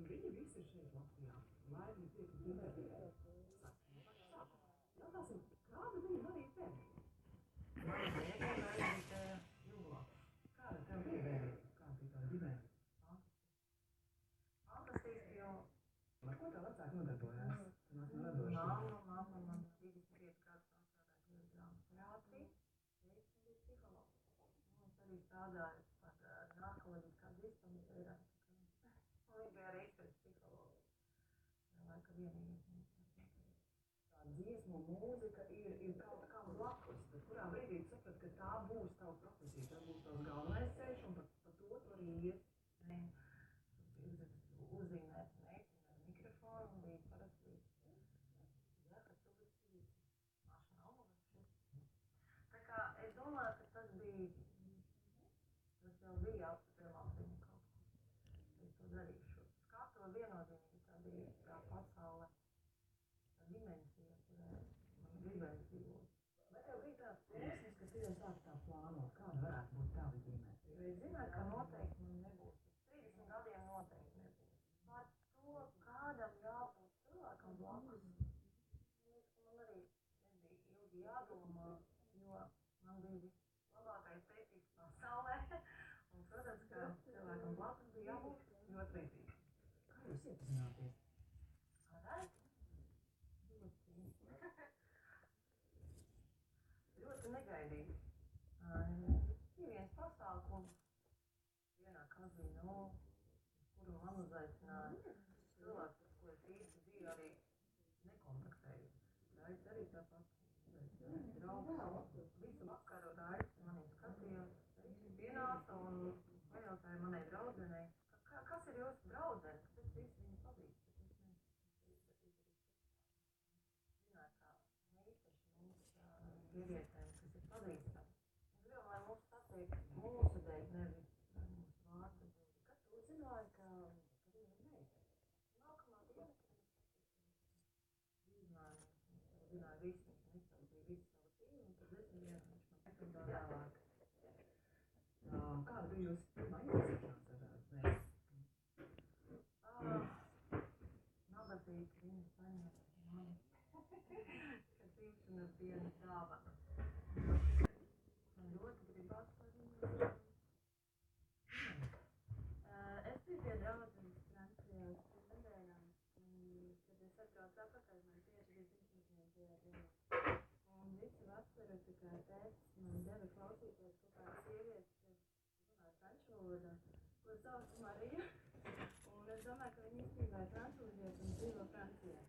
viņi visi ir šeit Latvijā. Laipni tiek ģimeni. Jautāsim, kāda bija Marija bērnība? Mana bērnība bija ilgāk. Kāda tev bija bērnība? Kāda bija tava ģimene? Fantastiski, jo... Ar ko tev vecāki nodarbojās? Tu nāc no radošiem. Mamma man 25 gadus nostrādāja Kļūdas drāmas teātrī. Teiks, viņa bija psihologs. Mums arī strādāja par narkoloģiskām dispamitērām. Un viņš bija arī eksperts psihologs. Laika vienīgais mums tas noteikti. Tā dziesmu mūzika ir kaut kā blakus, bet kurā brīdī tu saprati, ka tā būs tava profesija, tā būs tavs galvenais ceļš un pa to tu arī iet. Ne, uzzīmēt meiteni ar mikrofonu līdz parasti я хочу быть певицей. Маша Наумова. Tā kā es domāju, ka tas jau bija apstrēmās viņa kaut kur. Es to darīšu. Skatuve viennozīmīgi tā bija tā pasaule, tā dimensija, kurā man gribēja dzīvot. Vai tev bija tāds posms, ka tu jau sāki tā plānot, kāda varētu būt tava ģimene? Jo es zināju, ka noteikti man nebūs. Pēc 30 gadiem noteikti nebūs. Par to, kādam jābūt cilvēkam blakus, man arī nebija ilgi jādomā, jo man bija vislabākais tētis pasaulē. Un, protams, ka cilvēkam blakus bija jābūt ļoti līdzīgi. Kā jūs iepazināties? Kādēļ? Ļoti negaidīgi. Bija viens pasākums vienā kazino, uz kuru man uzaicināja cilvēks, ar ko es īsti biju arī nekontaktēju. Raids arī tāpat. Draugs visu vakaru Raids manī skatījās. Viņš pienāca un pajautāja manai draudzenei, kas ir jūsu draudzene, kāpēc visi viņu pazīst, bet es nezinu. Zināju, ka neīpaši mums sievietēm, kas ir pazīstami. Mēs gribam, lai mūs satiek mūsu dēļ, nevis mūsu vārdu dēļ. Kad tu uzzināji, ka viņa ir meita? Nākamā diena, kad mēs satikāmies. Zināju visu, viņš man izsaucīja visu savu tīmu, un tad 10 dienas viņš man tā vēlāk. Kāda bija jūsu pirmā iepazīšanās ar meiteni? Nabadzīgi viņa saņēma mani, kad dzimšanas dienas dāvana. Man ļoti gribās, lai viņa es biju pie draudzenes Francijā uz 3 nedēļām, kad es atbraucu atpakaļ, man tieši bija dzimšanas dienas dienā. Un visu vasaru tētis man deva klausīties kaut kādas sievietes, kas runāja franču valodā, ko sauc Marija. Un es domāju, ka viņi īstenībā ir francūžieši un dzīvo Francijā.